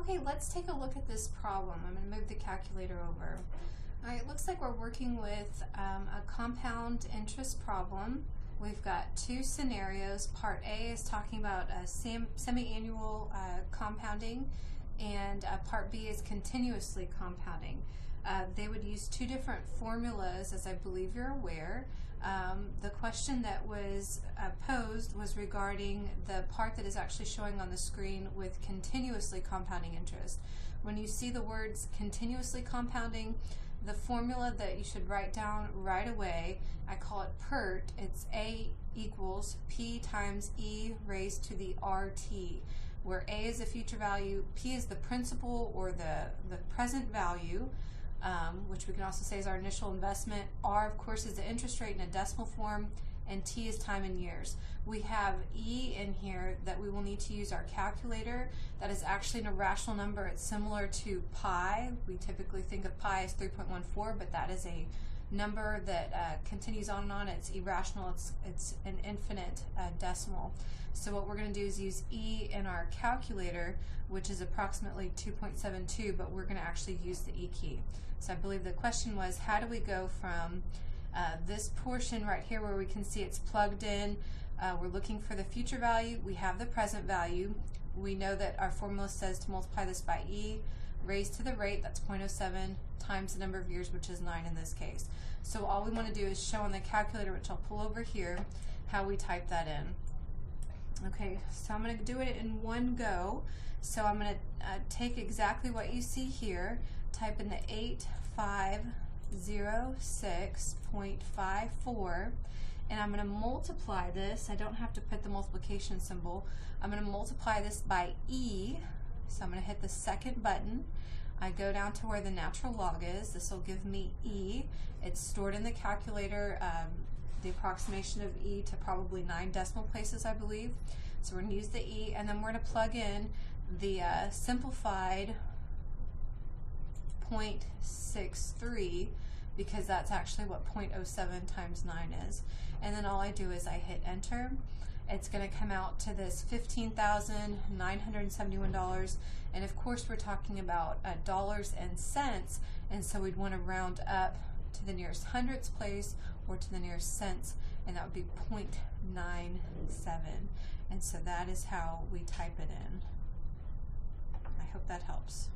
Okay, let's take a look at this problem. I'm going to move the calculator over. All right, it looks like we're working with a compound interest problem. We've got two scenarios. Part A is talking about semi-annual compounding, and Part B is continuously compounding. They would use two different formulas, as I believe you're aware. The question that was posed was regarding the part that is actually showing on the screen with continuously compounding interest. When you see the words continuously compounding, the formula that you should write down right away, I call it PERT. It's A equals P times E raised to the RT, where A is the future value, P is the principal or the present value, which we can also say is our initial investment. R, of course, is the interest rate in a decimal form, and T is time in years. We have E in here that we will need to use our calculator. That is actually an irrational number. It's similar to pi. We typically think of pi as 3.14, but that is a number that continues on and on. It's irrational. It's an infinite decimal. So what we're going to do is use E in our calculator, which is approximately 2.72, but we're going to actually use the E key. So I believe the question was, how do we go from this portion right here where we can see it's plugged in, we're looking for the future value, we have the present value, we know that our formula says to multiply this by E raised to the rate, that's 0.07, times the number of years, which is 9 in this case. So all we want to do is show on the calculator, which I'll pull over here, how we type that in. Okay, so I'm going to do it in one go. So I'm going to take exactly what you see here, type in the 8506.54, and I'm going to multiply this. I don't have to put the multiplication symbol. I'm going to multiply this by E. So I'm going to hit the second button. I go down to where the natural log is. This will give me E. It's stored in the calculator, the approximation of E to probably 9 decimal places, I believe. So we're going to use the E, and then we're going to plug in the simplified 0.63, because that's actually what 0.07 times 9 is. And then all I do is I hit enter. It's going to come out to this $15,971, and of course we're talking about dollars and cents, and so we'd want to round up to the nearest hundredths place or to the nearest cents, and that would be 0.97. And so that is how we type it in. I hope that helps.